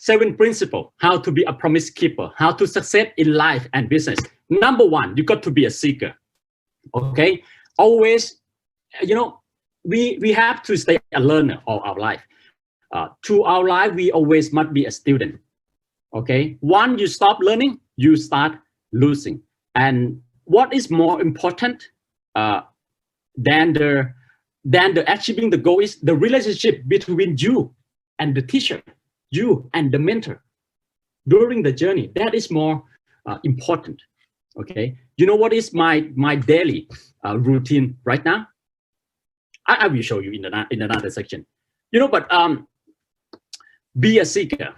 7 principles how to be a promise keeper, how to succeed in life and business. Number 1, you got to be a seeker. Okay, always, you know, we have to stay a learner all our life. Through our life, we always must be a student. Okay, once you stop learning, you start losing. And what is more important than the achieving the goal is the relationship between you and the teacher, you and the mentor during the journey. That is more important. Okay, you know what is my daily routine right now? I will show you in another section. You know, but be a seeker.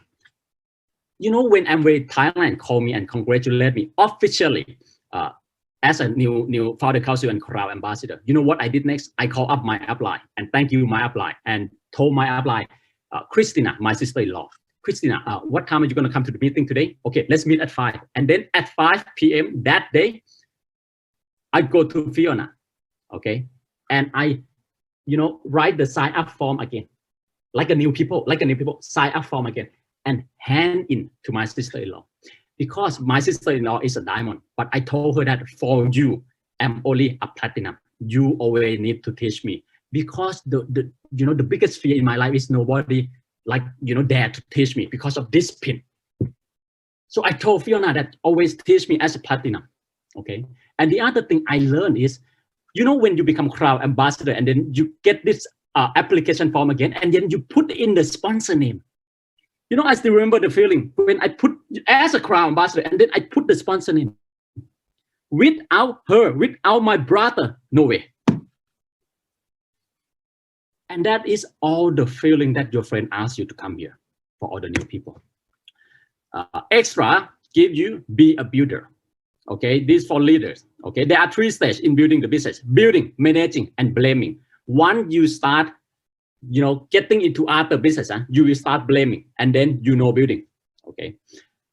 You know, when Amway Thailand called me and congratulated me officially as a new founder council and crowd ambassador, you know what I did next? I called up my upline and thank you my upline and told my upline, Christina, my sister-in-law, Christina, what time are you going to come to the meeting today? Okay, let's meet at 5. And then at 5 p.m. that day, I go to Fiona, okay, and I, you know, write the sign up form again, like a new people, sign up form again, and hand in to my sister-in-law, because my sister-in-law is a diamond. But I told her that for you, I'm only a platinum. You always need to teach me, because the you know, the biggest fear in my life is nobody, like, you know, dare to teach me because of this pin. So I told Fiona that always teach me as a platinum. Okay. And the other thing I learned is, you know, when you become crowd ambassador and then you get this application form again, and then you put in the sponsor name. You know, I still remember the feeling when I put as a crowd ambassador and then I put the sponsor name. Without her, without my brother, no way. And that is all the feeling that your friend asks you to come here for all the new people. Extra, give you be a builder. Okay, this for leaders. Okay, there are 3 stages in building the business: building, managing, and blaming. Once you start, you know, getting into other business, you will start blaming, and then you know building. Okay,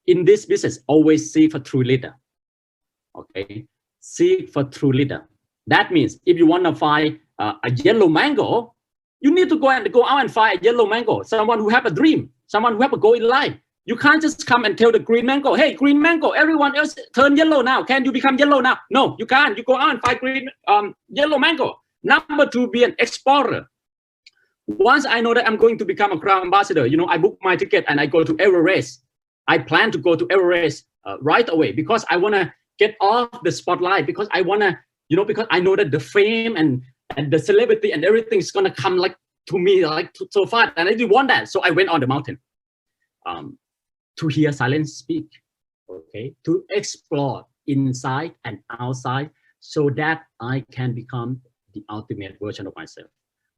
in this business, always seek for true leader. Okay, seek for true leader. That means if you want to find a yellow mango, you need to go out and find a yellow mango, someone who have a dream, someone who have a goal in life. You can't just come and tell the green mango, hey, green mango, everyone else turn yellow now. Can you become yellow now? No, you can't. You go out and find green, yellow mango. Number 2, be an explorer. Once I know that I'm going to become a crowd ambassador, you know, I book my ticket and I go to every race. I plan to go to every race right away, because I want to get off the spotlight, because I want to, you know, because I know that the fame and the celebrity and everything is going to come like to me like so fast, and I didn't want that. So I went on the mountain to hear silence speak, okay, to explore inside and outside, so that I can become the ultimate version of myself.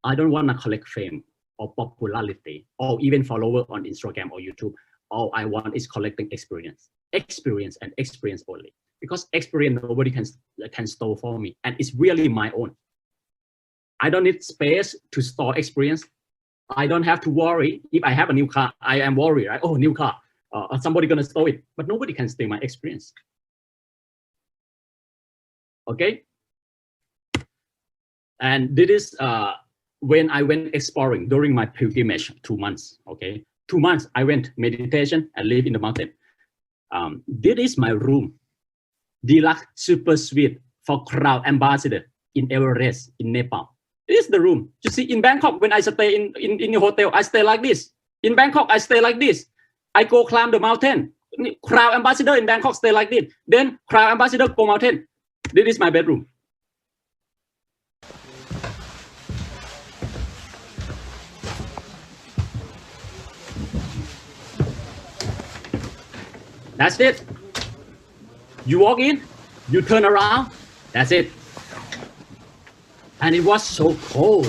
I don't want to collect fame or popularity or even follower on Instagram or YouTube. All I want is collecting experience and experience only, because experience nobody can store for me, and it's really my own. I don't need space to store experience. I don't have to worry. If I have a new car, I am worried, right? Oh, new car, somebody gonna store it, but nobody can steal my experience. Okay. And this is when I went exploring during my pilgrimage, 2 months. Okay, 2 months I went meditation and live in the mountain. This is my room, deluxe super suite for crowd ambassador in Everest in Nepal. This is the room. You see, in Bangkok, when I stay in the hotel, I stay like this. In Bangkok, I stay like this. I go climb the mountain. Crowd ambassador in Bangkok stay like this. Then crowd ambassador go mountain. This is my bedroom. That's it. You walk in, you turn around, that's it. And it was so cold.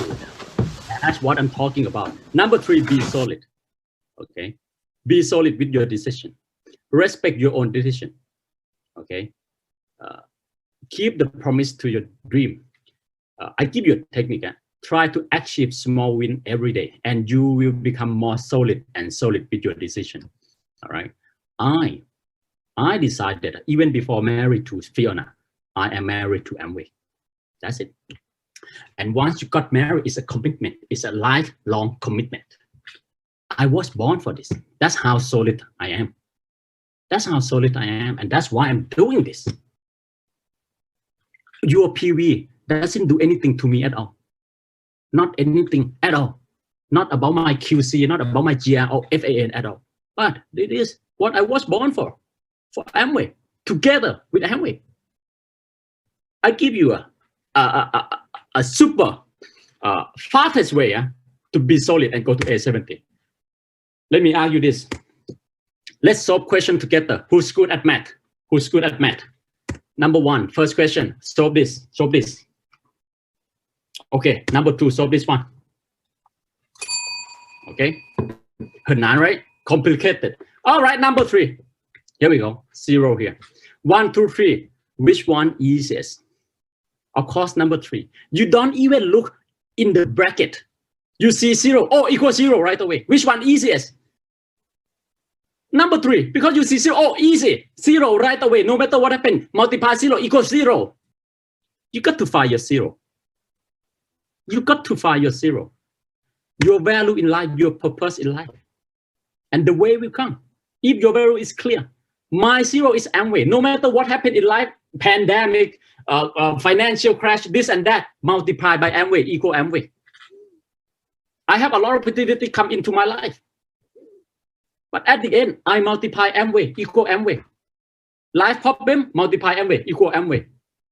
That's what I'm talking about. Number 3, be solid. Okay, be solid with your decision. Respect your own decision. Okay, keep the promise to your dream. I give you a technique. Try to achieve small win every day, and you will become more solid with your decision. All right. I decided even before married to Fiona, I am married to Amway. That's it. And once you got married, it's a commitment. It's a lifelong commitment. I was born for this. That's how solid I am. That's how solid I am. And that's why I'm doing this. Your PV doesn't do anything to me at all. Not anything at all. Not about my QC, not about my GR or FAN at all. But it is what I was born for Amway, together with Amway. I give you a super fastest way to be solid and go to A70. Let me ask you this. Let's solve question together. Who's good at math? Who's good at math? Number one, first question, solve this, solve this. Okay, number two, solve this one. Okay, 很难, right? Complicated. All right, number three. Here we go, 0 here. 1, 2, 3. Which one easiest? Of course, number 3. You don't even look in the bracket. You see 0, oh, equals 0 right away. Which one easiest? Number 3, because you see 0, oh, easy. 0 right away, no matter what happened. Multiply 0 equals 0. You got to find your 0. You got to find your 0. Your value in life, your purpose in life. And the way will come. If your value is clear. My 0 is Amway. No matter what happened in life, pandemic, financial crash, this and that, multiply by Amway equal Amway. I have a lot of opportunity come into my life. But at the end, I multiply Amway equal Amway. Life problem, multiply Amway equal Amway.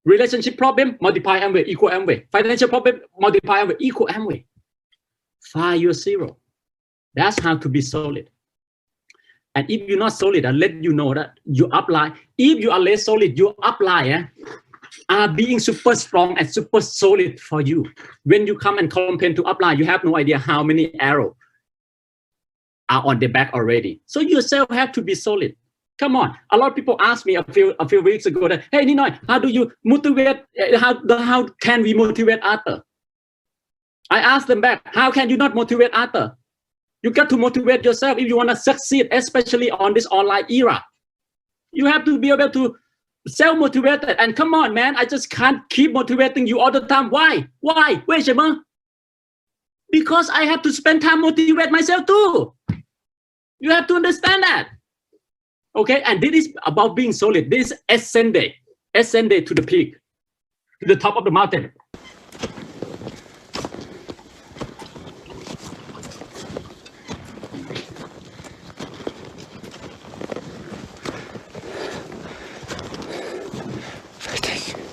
Relationship problem, multiply Amway equal Amway. Financial problem, multiply Amway equal Amway. Find your 0. That's how to be solid. And if you're not solid, I'll let you know that your upline, if you are less solid, your upline are being super strong and super solid for you. When you come and complain to upline, you have no idea how many arrows are on the back already. So yourself have to be solid. Come on. A lot of people asked me a few weeks ago that, hey, Ninoy, how do you motivate? How can we motivate Arthur? I asked them back, how can you not motivate Arthur? You got to motivate yourself if you want to succeed, especially on this online era. You have to be able to self-motivated. And come on, man, I just can't keep motivating you all the time. Why? Why? Wait, Shema. Because I have to spend time motivate myself too. You have to understand that. Okay, and this is about being solid. This is ascending to the peak, to the top of the mountain.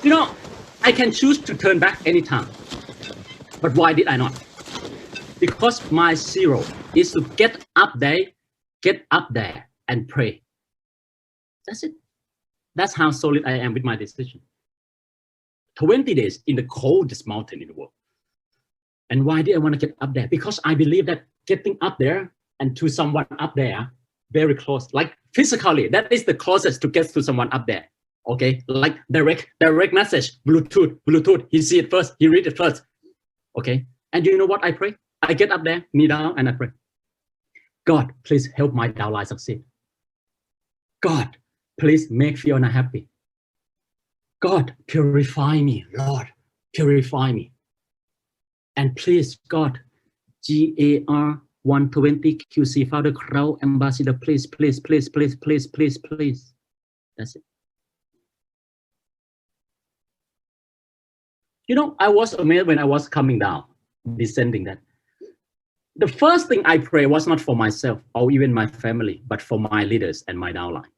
You know, I can choose to turn back anytime. But why did I not? Because my 0 is to get up there and pray. That's it. That's how solid I am with my decision. 20 days in the coldest mountain in the world. And why did I want to get up there? Because I believe that getting up there and to someone up there, very close, like physically, that is the closest to get to someone up there. Okay, like direct message, Bluetooth. He see it first, he read it first. Okay, and you know what I pray? I get up there, knee down, and I pray. God, please help my downline succeed. God, please make Fiona happy. God, purify me, Lord, purify me. And please, God, GAR 120 QC Father Crow Ambassador, please. That's it. You know, I was amazed when I was coming down, descending that. The first thing I pray was not for myself or even my family, but for my leaders and my downline.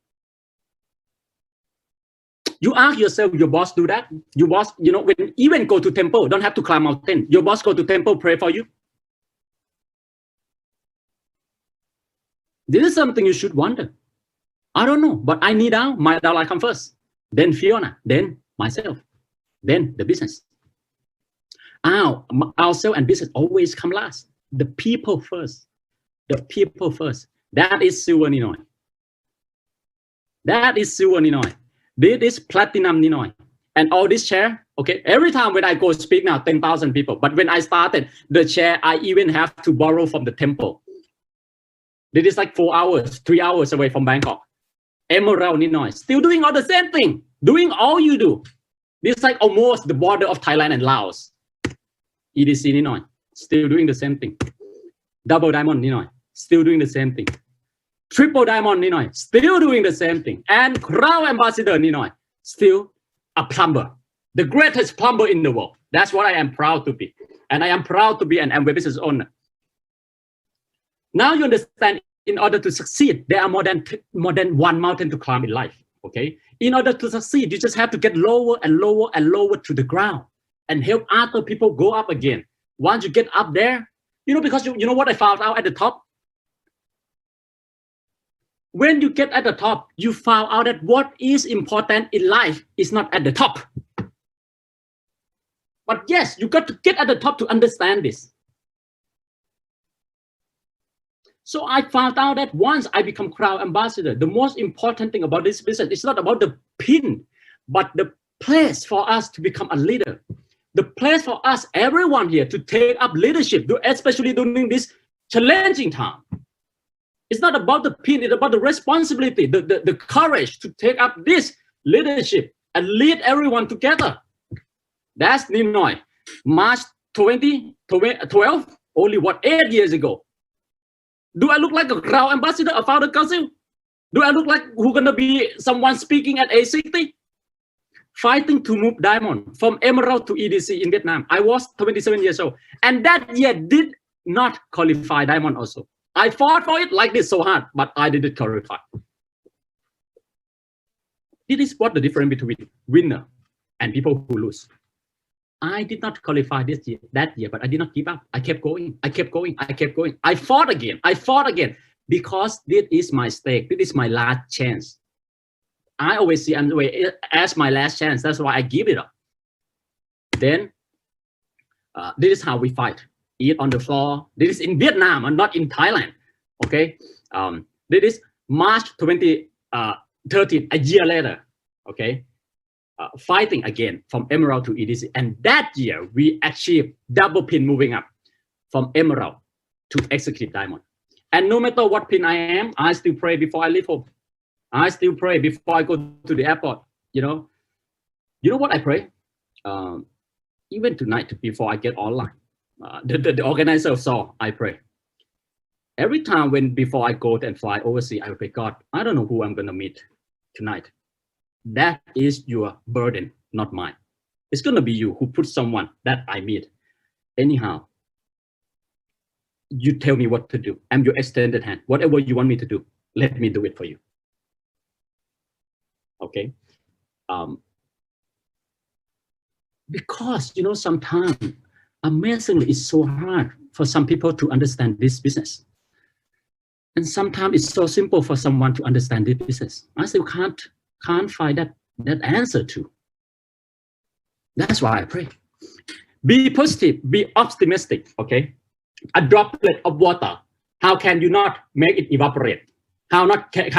You ask yourself, your boss do that? Your boss, you know, when even go to temple, don't have to climb mountain. Your boss go to temple, pray for you. This is something you should wonder. I don't know, but I kneel down, my downline come first. Then Fiona, then myself, then the business. Ourselves and business always come last. The people first. The people first. That is silver Ninoy. That is silver Ninoy. This is platinum Ninoy. And all this chair, okay, every time when I go speak now, 10,000 people. But when I started the chair, I even have to borrow from the temple. This is like 4 hours, 3 hours away from Bangkok. Emerald Ninoy. Still doing all the same thing. Doing all you do. This is like almost the border of Thailand and Laos. EDC Ninoy. Still doing the same thing. Double diamond Ninoy. still doing the same thing. Triple diamond Ninoy, still doing the same thing. And Crown Ambassador Ninoy, still a plumber. The greatest plumber in the world. That's what I am proud to be. And I am proud to be an Amway business owner. Now you understand, in order to succeed, there are more than one mountain to climb in life, okay? In order to succeed, you just have to get lower and lower and lower to the ground and help other people go up again. Once you get up there, you know, because you know what I found out at the top? When you get at the top, you found out that what is important in life is not at the top. But yes, you got to get at the top to understand this. So I found out that once I become Crown Ambassador, the most important thing about this business is not about the pin, but the place for us to become a leader. The place for us, everyone here, to take up leadership, especially during this challenging time. It's not about the pin, it's about the responsibility, the courage to take up this leadership and lead everyone together. That's Ninoy. March 2012, only 8 years ago. Do I look like a Crown Ambassador, a founder council? Do I look like who's gonna be someone speaking at A60? Fighting to move diamond from Emerald to EDC in Vietnam. I was 27 years old. And that year did not qualify diamond also. I fought for it like this so hard, but I didn't qualify. This is what the difference between winner and people who lose. I did not qualify that year, but I did not give up. I kept going. I kept going. I kept going. I fought again. I fought again because this is my stake. This is my last chance. I always see Amway as my last chance. That's why I give it up. Then this is how we fight. Eat on the floor. This is in Vietnam and not in Thailand. Okay. This is March 2013, a year later. Okay. Fighting again from Emerald to EDC, and that year we achieved double pin moving up from Emerald to Executive Diamond. And no matter what pin I am, I still pray before I leave home. I still pray before I go to the airport. You know what I pray? Even tonight before I get online, the organizer saw I pray. Every time before I go and fly overseas, I pray, God, I don't know who I'm gonna meet tonight. That is your burden, not mine. It's going to be you who put someone that I meet. Anyhow, you tell me what to do. I'm your extended hand. Whatever you want me to do, let me do it for you. Okay? Because, you know, sometimes, amazingly, it's so hard for some people to understand this business. And sometimes it's so simple for someone to understand this business. I still can't find that answer to. That's why I pray. Be positive, be optimistic, okay? A droplet of water, how can you not make it evaporate? How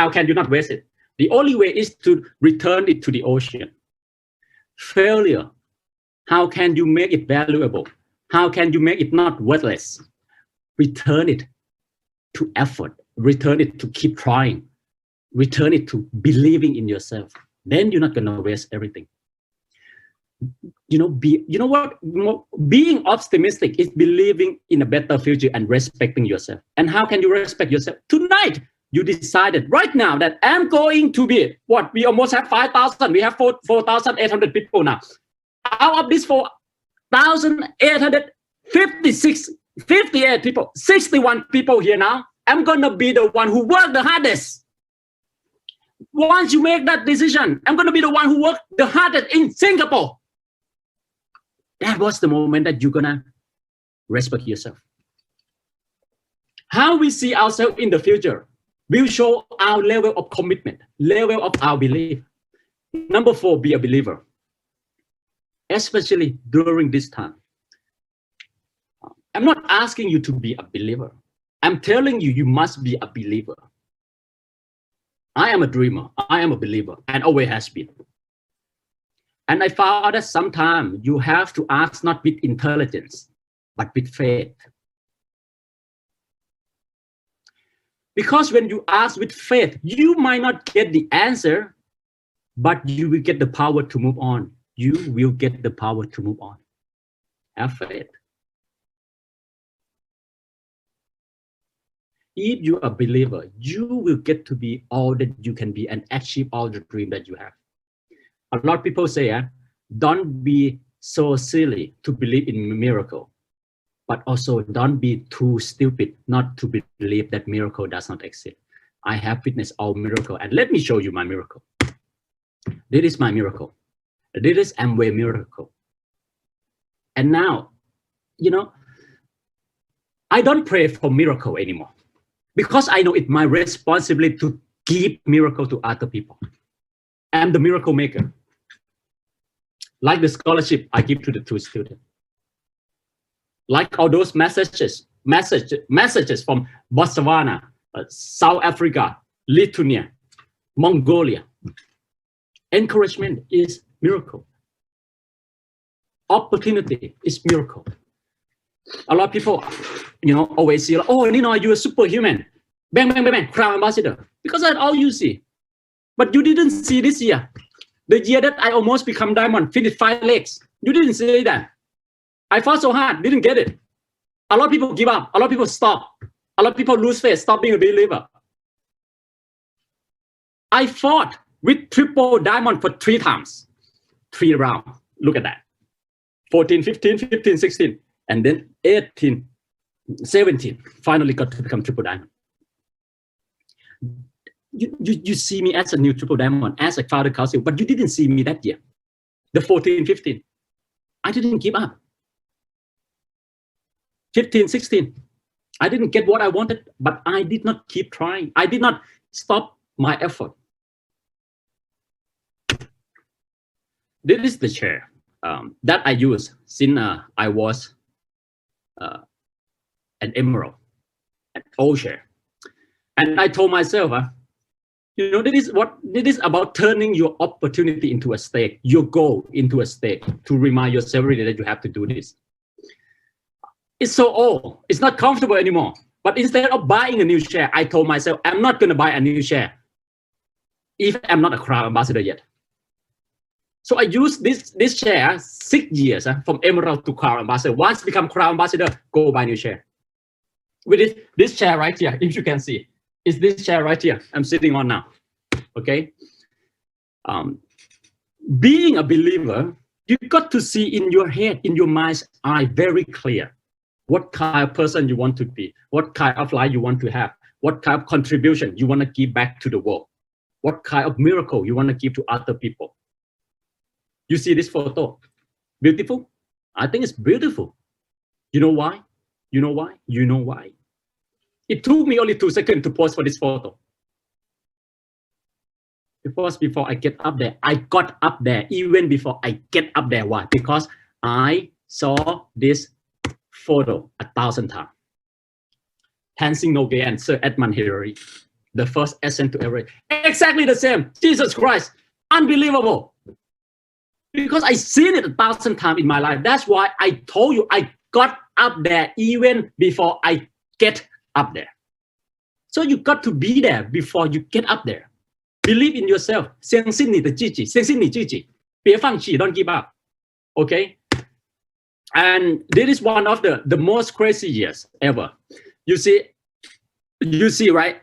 can you not waste it? The only way is to return it to the ocean. Failure, how can you make it valuable? How can you make it not worthless? Return it to effort, return it to keep trying. Return it to believing in yourself. Then you're not gonna waste everything. You know what? Being optimistic is believing in a better future and respecting yourself. And how can you respect yourself? Tonight, you decided right now that I'm going to be what? We almost have 5,000. We have 4,800 people now. Out of this 4,858 people, 61 people here now, I'm gonna be the one who worked the hardest. Once you make that decision, I'm going to be the one who worked the hardest in Singapore. That was the moment that you're going to respect yourself. How we see ourselves in the future will show our level of commitment, level of our belief. Number 4, be a believer. Especially during this time. I'm not asking you to be a believer. I'm telling you, you must be a believer. I am a dreamer. I am a believer, and always has been. And I found out that sometimes you have to ask not with intelligence, but with faith. Because when you ask with faith, you might not get the answer, but you will get the power to move on. You will get the power to move on. Have faith. If you are a believer, you will get to be all that you can be and achieve all the dream that you have. A lot of people say, don't be so silly to believe in miracle, but also don't be too stupid not to believe that miracle does not exist. I have witnessed all miracle, and let me show you my miracle. This is my miracle. This is Amway miracle. And now, you know, I don't pray for miracle anymore because I know it's my responsibility to give miracle to other people. I'm the miracle maker. Like the scholarship I give to the 2 students. Like all those messages from Botswana, South Africa, Lithuania, Mongolia. Encouragement is miracle. Opportunity is miracle. A lot of people, you know, always say, oh, Ninoy, you're a superhuman. Bang, bang, bang, bang, crown ambassador. Because that's all you see. But you didn't see this year. The year that I almost become diamond, finished 5 legs. You didn't see that. I fought so hard, didn't get it. A lot of people give up. A lot of people stop. A lot of people lose faith, stop being a believer. I fought with triple diamond for 3 times. 3 rounds. Look at that. 14, 15, 15, 16. And then 18, 17. Finally got to become triple diamond. You see me as a new triple diamond, as a founder council, but you didn't see me that year. The 14, 15. I didn't give up. 15, 16. I didn't get what I wanted, but I did not keep trying. I did not stop my effort. This is the chair that I use since I was an emerald, an old chair. And I told myself, you know, this is about turning your opportunity into a stake, your goal into a stake, to remind yourself every day that you have to do this. It's so old, it's not comfortable anymore. But instead of buying a new share, I told myself, I'm not going to buy a new share if I'm not a crown ambassador yet. So I used this share 6 years from emerald to crown ambassador. Once become crown ambassador, go buy new share. With this chair right here, if you can see, is this chair right here I'm sitting on now. Okay. Being a believer, you got to see in your head, in your mind's eye, very clear what kind of person you want to be, what kind of life you want to have, what kind of contribution you want to give back to the world, what kind of miracle you want to give to other people. You see this photo, beautiful? I think it's beautiful. You know why? You know why? You know why? It took me only 2 seconds to pose for this photo. Because before I get up there, I got up there even before I get up there. Why? Because I saw this photo 1,000 times. Tenzing Norgay and Sir Edmund Hillary, the first ascent to Everest. Exactly the same. Jesus Christ. Unbelievable. Because I seen it 1,000 times in my life. That's why I told you I got up there even before I get up there. So you got to be there before you get up there. Believe in yourself. 相信你的自己，相信你自己，别放弃, don't give up. Okay? And this is one of the most crazy years ever. You see, right?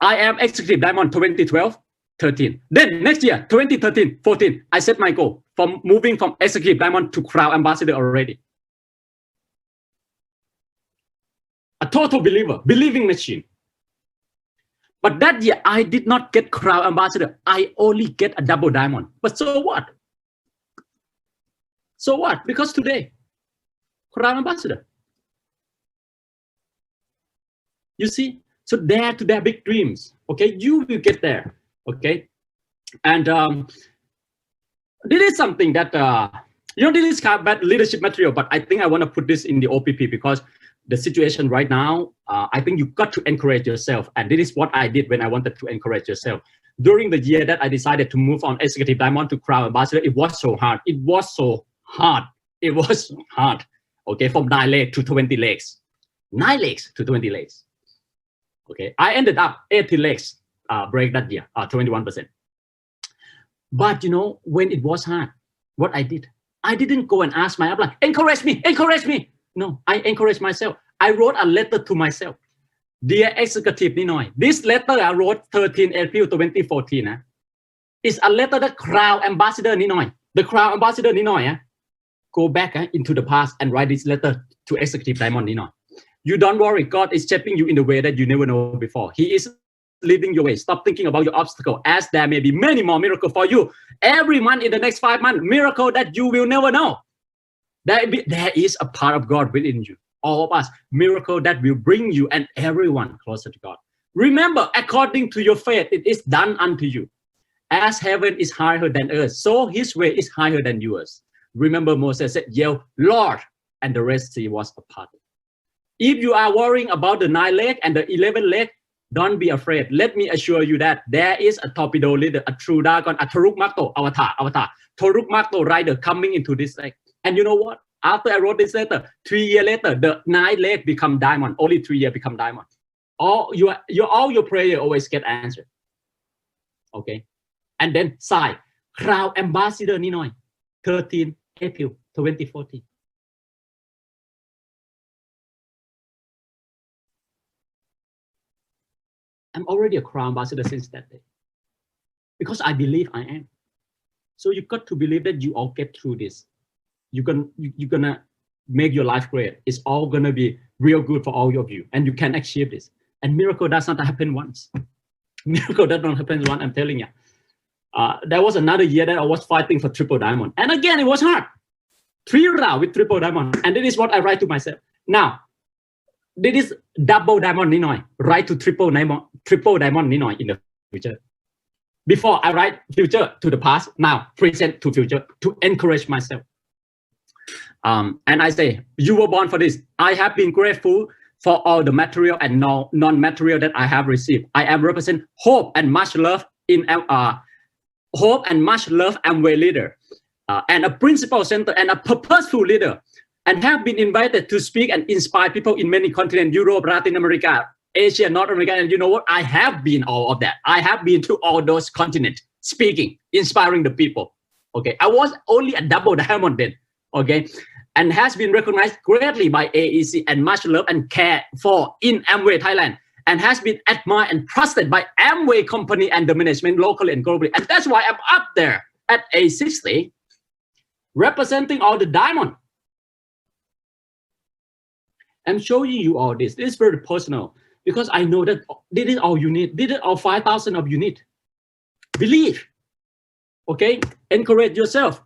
I am executive diamond 2012, 13. Then next year, 2013, 14, I set my goal from moving from executive diamond to crown ambassador already. A total believer, believing machine. But that year, I did not get crown ambassador. I only get a double diamond. But so what? So what? Because today, crown ambassador. You see? So dare to their big dreams. Okay? You will get there. Okay? And this is something that, you know, this is kind of bad leadership material, but I think I want to put this in the OPP because the situation right now, I think you got to encourage yourself. And this is what I did when I wanted to encourage yourself. During the year that I decided to move on executive diamond to crown ambassador, it was so hard. It was so hard. It was so hard. Okay, from 9 legs to 20 legs. 9 legs to 20 legs. Okay, I ended up 80 legs break that year, 21%. But you know, when it was hard, what I did, I didn't go and ask my upline, encourage me, encourage me. No, I encouraged myself. I wrote a letter to myself. Dear Executive Ninoy, this letter I wrote 13 April 2014 is a letter that Crown Ambassador Ninoy, the Crown Ambassador Ninoy, go back into the past and write this letter to Executive Diamond Ninoy. You don't worry, God is shaping you in the way that you never know before. He is leading your way. Stop thinking about your obstacle, as there may be many more miracles for you. Every month in the next 5 months, miracle that you will never know. There is a part of God within you. All of us, miracle that will bring you and everyone closer to God. Remember, according to your faith, it is done unto you. As heaven is higher than earth, so his way is higher than yours. Remember, Moses said, yell, Lord, and the Red Sea was parted. If you are worrying about the 9 leg and the 11 leg, don't be afraid. Let me assure you that there is a torpedo leader, a true dragon, a Toruk Makto, avatar, Toruk Makto rider coming into this leg. And you know what? After I wrote this letter, 3 years later, the 9 leg become diamond. Only 3 years become diamond. All your prayer always get answered. Okay. And then side, Crown Ambassador Ninoy, 13 April 2014. I'm already a Crown Ambassador since that day. Because I believe I am. So you got to believe that you all get through this. You're gonna make your life great. It's all gonna be real good for all of you. And you can achieve this. And miracle does not happen once. Miracle does not happen once, I'm telling you. There was another year that I was fighting for triple diamond. And again, it was hard. 3 rounds with triple diamond. And that is what I write to myself. Now, this is double diamond Ninoy. Write to triple diamond Ninoy in the future. Before I write future to the past, now present to future to encourage myself. And I say, you were born for this. I have been grateful for all the material and non-material that I have received. I am represent hope and much love in hope and much love Amway leader, and a principal center and a purposeful leader, and have been invited to speak and inspire people in many continents, Europe, Latin America, Asia, North America. And you know what? I have been all of that. I have been to all those continents, speaking, inspiring the people. Okay, I was only a double diamond then. Okay, and has been recognized greatly by AEC and much love and care for in Amway Thailand, and has been admired and trusted by Amway company and the management locally and globally. And that's why I'm up there at A60 representing all the diamond. I'm showing you all this. This is very personal because I know that this is all you need. This is all 5,000 of you need. Believe. Okay, encourage yourself.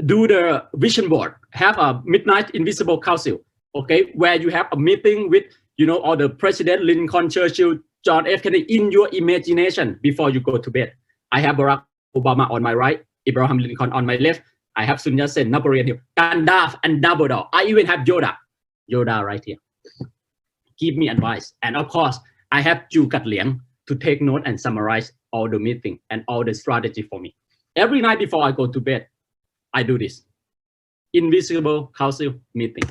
Do the vision board. Have a midnight invisible council. Okay, where you have a meeting with all the president, Lincoln, Churchill, John F. Kennedy in your imagination before you go to bed. I have Barack Obama on my right, Abraham Lincoln on my left. I have Sun Yat-sen, Napoleon Hill, Gandalf, and Dumbledore. I even have Yoda right here. Give me advice. And of course, I have Chu Kat Liang to take note and summarize all the meeting and all the strategy for me. Every night before I go to bed, I do this. Invisible council meeting.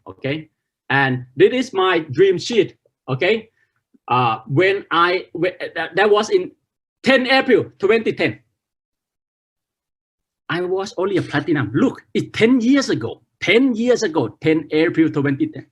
Okay? And this is my dream sheet. Okay? That was in 10 April 2010. I was only a platinum. Look, it's 10 years ago. 10 years ago, 10 April 2010.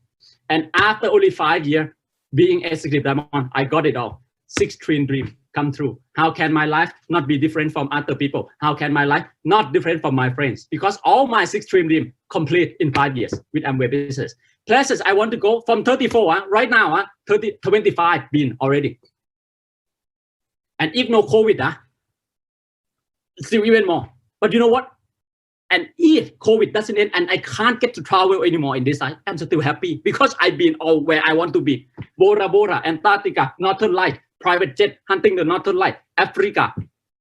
And after only 5 years being executive diamond, I got it all. 6 trillion dream come true. How can my life not be different from other people? How can my life not different from my friends? Because all my 6 trillion dream complete in 5 years with Amway business. Places I want to go from 34, right now, 25 been already. And if no COVID, still even more. But you know what? And if COVID doesn't end and I can't get to travel anymore in this side, I'm still happy because I've been all where I want to be. Bora Bora, Antarctica, Northern Light, private jet, hunting the Northern Light, Africa,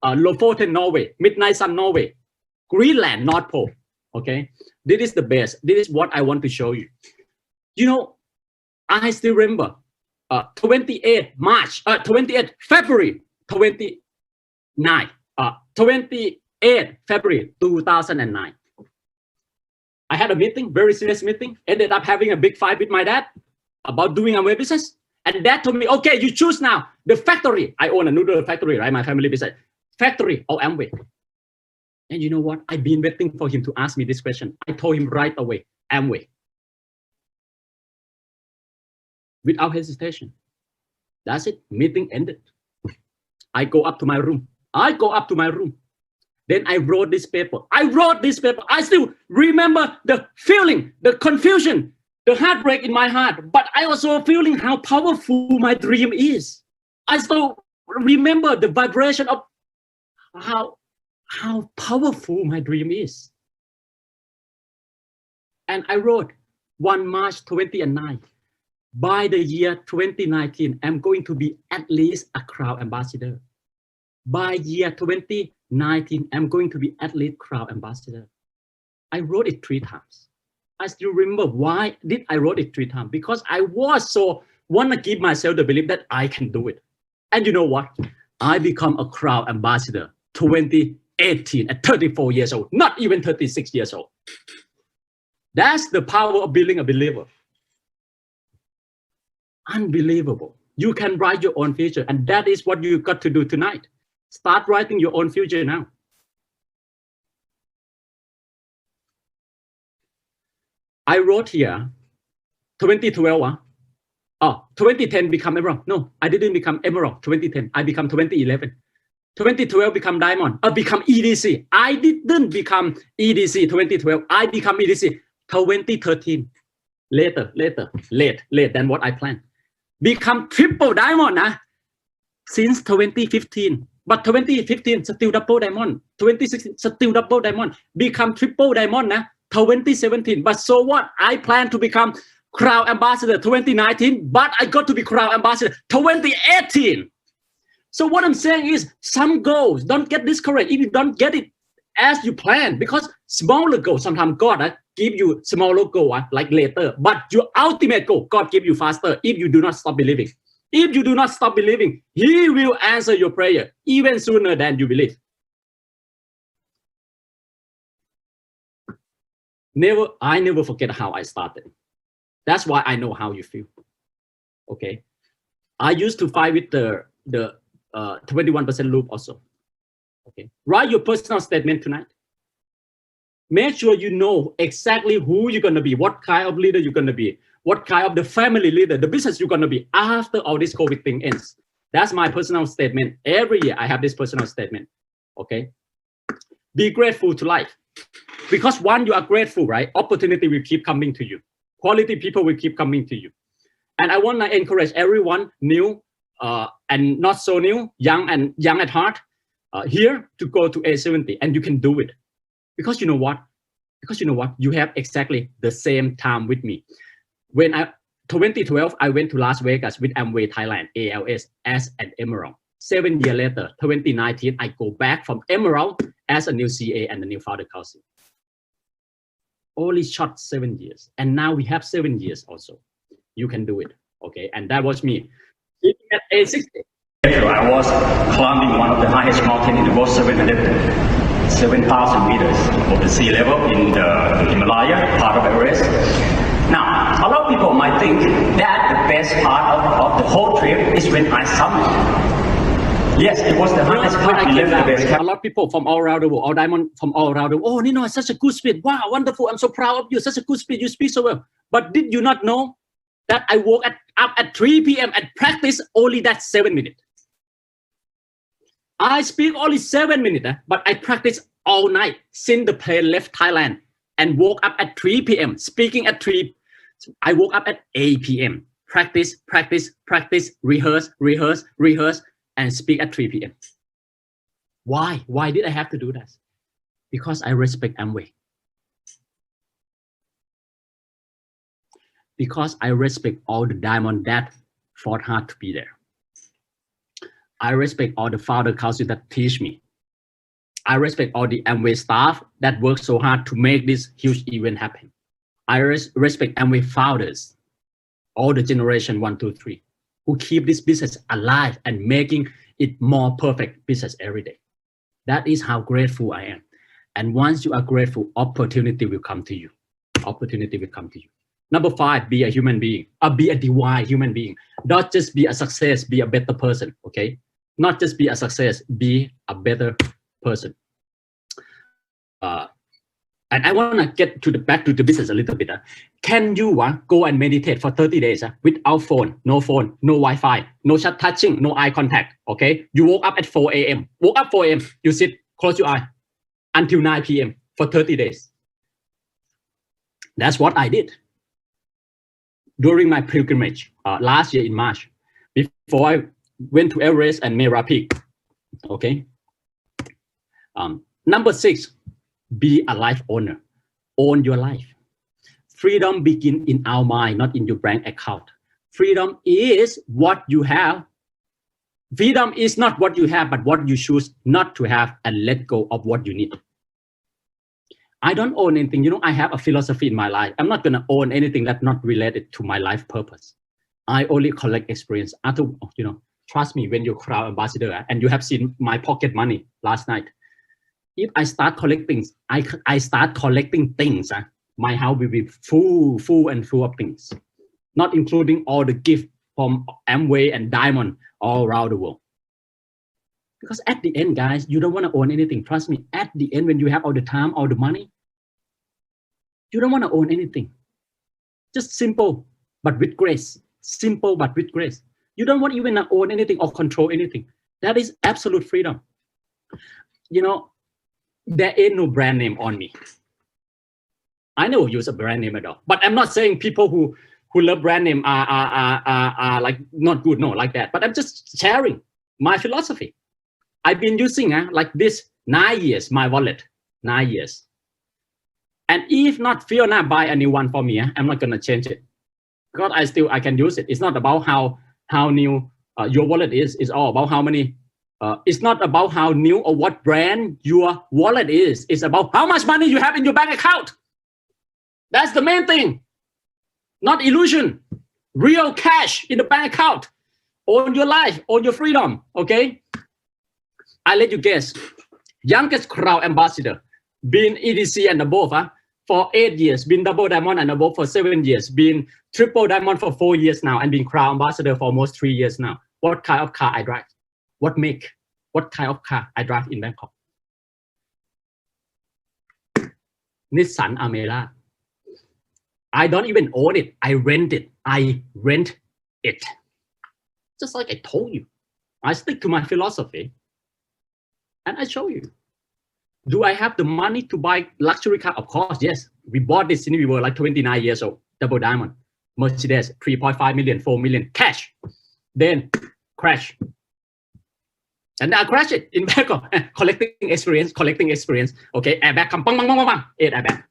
Lofoten, Norway, Midnight Sun, Norway, Greenland, North Pole. Okay, this is the best. This is what I want to show you. I still remember 28 February 28 February 2009. I had a meeting, very serious meeting, ended up having a big fight with my dad about doing Amway business. And dad told me, okay, you choose now the factory. I own a noodle factory, right? My family business. Factory or Amway. And you know what? I've been waiting for him to ask me this question. I told him right away, Amway. without hesitation. That's it. Meeting ended. I go up to my room. Then I wrote this paper. I still remember the feeling, the confusion, the heartbreak in my heart. But I also feeling how powerful my dream is. I still remember the vibration of how powerful my dream is. And I wrote 1 March 2009. By the year 2019, I'm going to be at least a Crown Ambassador. By year 2019, I'm going to be at least Crown Ambassador. I wrote it 3 times. I still remember why did I wrote it 3 times? Because I was so want to give myself the belief that I can do it. And you know what? I become a Crown Ambassador 2018 at 34 years old, not even 36 years old. That's the power of being a believer. Unbelievable. You can write your own future, and that is what you got to do tonight. Start writing your own future now. I wrote here 2012. 2010 become emerald. No, I didn't become emerald 2010. I become 2011. 2012 become diamond. Become EDC. I didn't become EDC 2012. I become EDC 2013. Late than what I planned. Become triple diamond since 2015. But 2015 still double diamond. 2016 still double diamond. Become triple diamond 2017. But so what? I plan to become Crown Ambassador 2019, but I got to be Crown Ambassador 2018. So what I'm saying is some goals, don't get discouraged if you don't get it as you plan, because smaller goals, sometimes God give you smaller goal like later, but your ultimate goal, God give you faster if you do not stop believing. If you do not stop believing, He will answer your prayer even sooner than you believe. I never forget how I started. That's why I know how you feel. Okay. I used to fight with the 21% loop also. Okay. Write your personal statement tonight. Make sure you know exactly who you're going to be, what kind of leader you're going to be, what kind of the family leader, the business you're going to be after all this COVID thing ends. That's my personal statement. Every year I have this personal statement. Okay. Be grateful to life. Because once you are grateful, right, opportunity will keep coming to you. Quality people will keep coming to you. And I want to encourage everyone new and not so new, young at heart, here to go to A70, and you can do it. Because you know what? You have exactly the same time with me. When 2012, I went to Las Vegas with Amway Thailand, ALS, as an Emerald. 7 years later, 2019, I go back from Emerald as a new CA and a new founder council. Only short 7 years. And now we have 7 years also. You can do it. Okay. And that was me. At age 60. I was climbing one of the highest mountains in the world, 7,000 meters of the sea level in the Himalaya, part of Everest. Now, a lot of people might think that the best part of the whole trip is when I summited. Yes, it was the hardest part. A lot of people from all around the world, all diamond from all around the world. Oh, Ninoy, such a good speed. Wow, wonderful. I'm so proud of you. Such a good speed. You speak so well. But did you not know that I woke up at 3 p.m. and practice only that 7 minutes? I speak only 7 minutes, but I practice all night since the plane left Thailand and woke up at 3 p.m. Speaking at 3, I woke up at 8 p.m. Practice, rehearse, and speak at 3 p.m. Why? Why did I have to do that? Because I respect Amway. Because I respect all the diamond that fought hard to be there. I respect all the founder council that teach me. I respect all the Amway staff that work so hard to make this huge event happen. I respect Amway founders, all the generation 1, 2, 3, who keep this business alive and making it more perfect business every day. That is how grateful I am. And once you are grateful, opportunity will come to you. Opportunity will come to you. Number 5, be a human being, be a divine human being. Not just be a success, be a better person, okay? Not just be a success, be a better person. And I want to get to the back to the business a little bit. Can you go and meditate for 30 days without phone, no Wi-Fi, no touching, no eye contact? Okay, you woke up at 4 a.m. Woke up 4 a.m. You sit, close your eye until 9 p.m. for 30 days. That's what I did during my pilgrimage last year in March, before I went to Everest and Mera Peak. Okay. Number 6. Be a life owner. Own your life. Freedom begins in our mind, not in your bank account. Freedom is what you have. Freedom is not what you have, but what you choose not to have and let go of what you need. I don't own anything. You know, I have a philosophy in my life. I'm not going to own anything that's not related to my life purpose. I only collect experience. Trust me, when you're crowd ambassador and you have seen my pocket money last night, if I start collecting, I start collecting things. My house will be full of things, not including all the gifts from Amway and Diamond all around the world. Because at the end, guys, you don't want to own anything. Trust me. At the end, when you have all the time, all the money, you don't want to own anything. Just simple, but with grace. Simple, but with grace. You don't want even to own anything or control anything. That is absolute freedom. You know, there ain't no brand name on me. I never use a brand name at all. But I'm not saying people who love brand name are like not good, no, like that. But I'm just sharing my philosophy. I've been using like this 9 years, my wallet, 9 years. And if not Fiona buy a new one for me, I'm not gonna change it. Because I can use it. It's not about how new your wallet is. It's all about how many. It's not about how new or what brand your wallet is. It's about how much money you have in your bank account. That's the main thing. Not illusion. Real cash in the bank account. Own your life, own your freedom. Okay. I let you guess. Youngest crowd ambassador, been EDC and above for 8 years, been double diamond and above for 7 years, been triple diamond for 4 years now, and been crowd ambassador for almost 3 years now. What kind of car I drive? What make? What kind of car I drive in Bangkok? Nissan Amera. I don't even own it. I rent it. I rent it. Just like I told you. I stick to my philosophy. And I show you. Do I have the money to buy luxury car? Of course, yes. We bought this when we were like 29 years old. Double diamond. Mercedes, 3.5 million, 4 million. Cash. Then crash. And I crashed it in Bangkok. collecting experience. Okay, airbag come, bang, bang, bang, bang, bang. 8 airbag.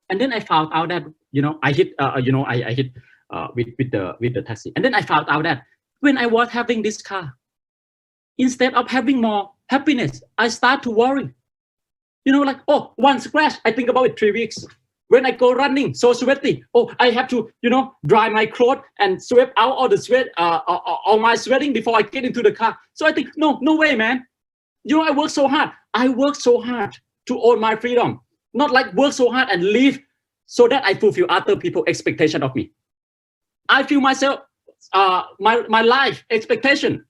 And then I found out that, I hit, I hit with the taxi. And then I found out that when I was having this car, instead of having more happiness, I start to worry. Like, oh, one scratch, I think about it 3 weeks. When I go running, so sweaty. Oh, I have to, dry my clothes and sweep out all the sweat, all my sweating before I get into the car. So I think, no way, man. I work so hard. I work so hard to own my freedom. Not like work so hard and live so that I fulfill other people's expectation of me. I feel myself, my life expectation.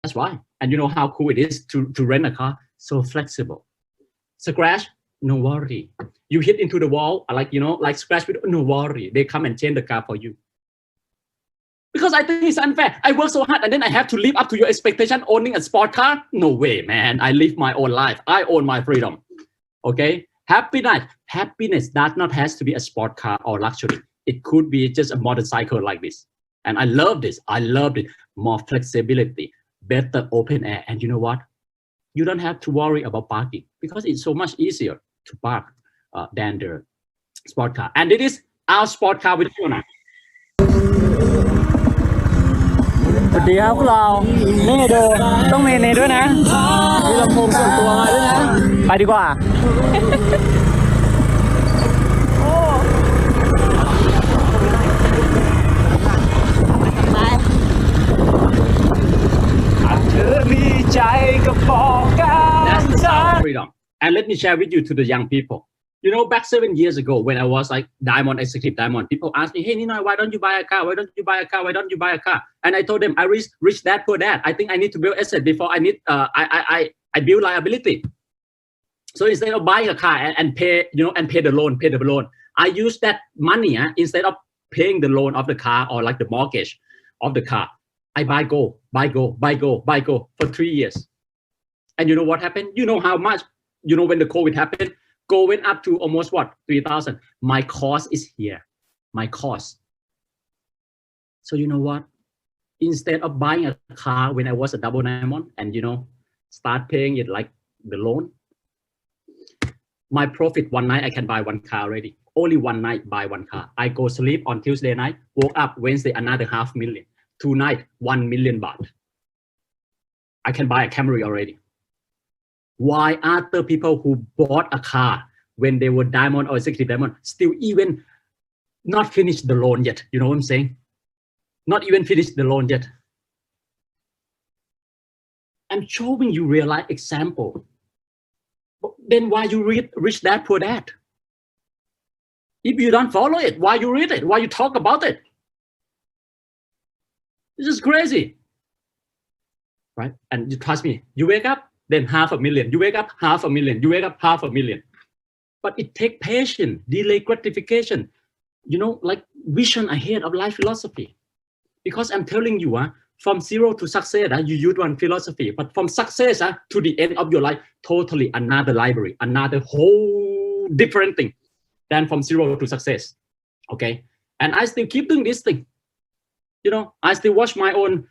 That's why. And you know how cool it is to rent a car? So flexible. Scratch, no worry. You hit into the wall, like scratch, no worry. They come and change the car for you. Because I think it's unfair. I work so hard and then I have to live up to your expectation owning a sport car? No way, man. I live my own life. I own my freedom. Okay? Happiness does not has to be a sport car or luxury. It could be just a motorcycle like this. And I love this. I love it. More flexibility, better open air. And you know what? You don't have to worry about parking because it's so much easier to park than the sport car. And it is our sport car with Fiona. สวัสดีครับพวกเรานี่ดูต้องมีนี่ด้วยนะมีลำโพงส่วนตัวมาด้วยนะไปดีกว่าเธอมีใจก็บอกกัน That's our freedom. And let me share with you to the young people. Back 7 years ago when I was like Diamond Executive Diamond, people asked me, hey, Ninoy, why don't you buy a car? Why don't you buy a car? Why don't you buy a car? And I told them, I rich dad, poor dad. I think I need to build asset before I need, I build liability. So instead of buying a car and pay, and pay the loan, I use that money instead of paying the loan of the car or like the mortgage of the car. I buy gold for 3 years. And you know what happened? You know how much, when the COVID happened, gold went up to almost 3,000. My cost is here, my cost. So you know what? Instead of buying a car when I was a double diamond and, start paying it like the loan, my profit one night I can buy one car already. Only one night buy one car. I go sleep on Tuesday night, woke up Wednesday another 500,000. Tonight 1 million baht. I can buy a Camry already. Why other people who bought a car when they were diamond or executive diamond still even not finished the loan yet? You know what I'm saying? Not even finished the loan yet. I'm showing you real life example. Then why you read Rich Dad Poor Dad? If you don't follow it, why you read it? Why you talk about it? This is crazy, right? And you trust me, you wake up, then 500,000. You wake up 500,000. You wake up 500,000. But it takes patience, delay gratification, like vision ahead of life philosophy. Because I'm telling you, from zero to success, you use one philosophy, but from success to the end of your life, totally another library, another whole different thing than from zero to success. Okay, and I still keep doing this thing. I still wash my own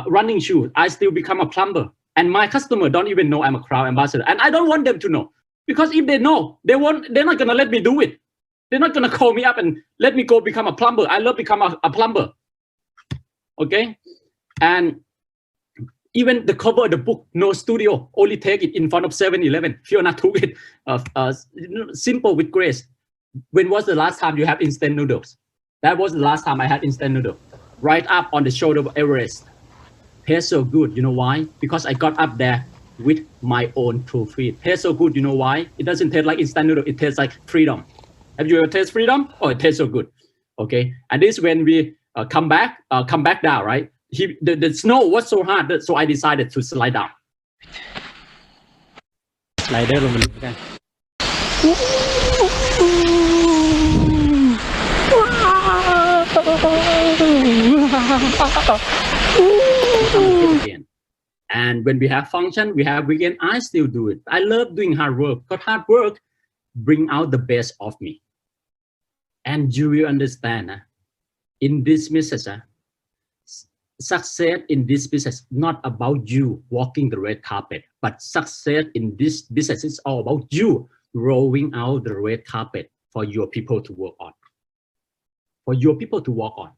running shoes. I still become a plumber, and my customer don't even know I'm a crowd ambassador, and I don't want them to know, because if they know, they're not gonna let me do it. They're not gonna call me up and let me go become a plumber. I love become a plumber. Okay, and even the cover of the book, no studio, only take it in front of 7-Eleven. Fiona took it, simple with grace. When was the last time you had instant noodles? That was the last time I had instant noodle. Right up on the shoulder of Everest. Tastes so good. You know why? Because I got up there with my own two feet. Tastes so good. You know why? It doesn't taste like instant noodle. It tastes like freedom. Have you ever tasted freedom? Oh, it tastes so good. Okay. And this when we come back down, right? The snow was so hard, so I decided to slide down. Slider ลงไปเลยกัน Again. And when we have function, we have weekend, I still do it. I love doing hard work, because hard work bring out the best of me. And you will understand, in this business, success in this business not about you walking the red carpet, but success in this business is all about you rolling out the red carpet for your people to work on. For your people to walk on.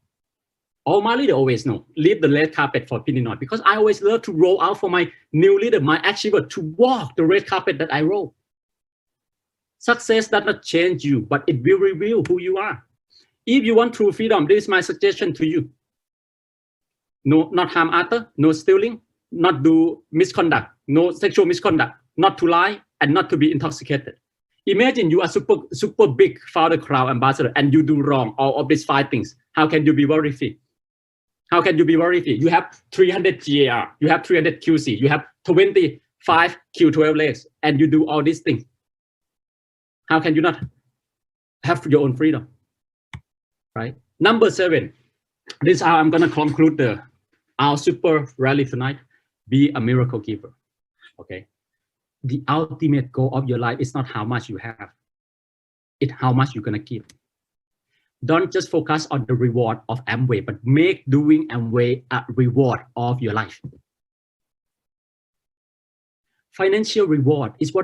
All my leaders always know, leave the red carpet for Ninoy, because I always love to roll out for my new leader, my achiever, to walk the red carpet that I roll. Success does not change you, but it will reveal who you are. If you want true freedom, this is my suggestion to you. No, not harm others, no stealing, not do misconduct, no sexual misconduct, not to lie, and not to be intoxicated. Imagine you are super big founder, crowd ambassador, and you do wrong all of these 5 things. How can you be worry free? How can you be worry free? You have 300 GAR, you have 300 QC, you have 25 Q12 legs, and you do all these things. How can you not have your own freedom? Right? Number 7. This is how I'm gonna conclude our super rally tonight. Be a miracle giver. Okay. The ultimate goal of your life is not how much you have. It's how much you're gonna give. Don't just focus on the reward of Amway, but make doing Amway a reward of your life. Financial reward is what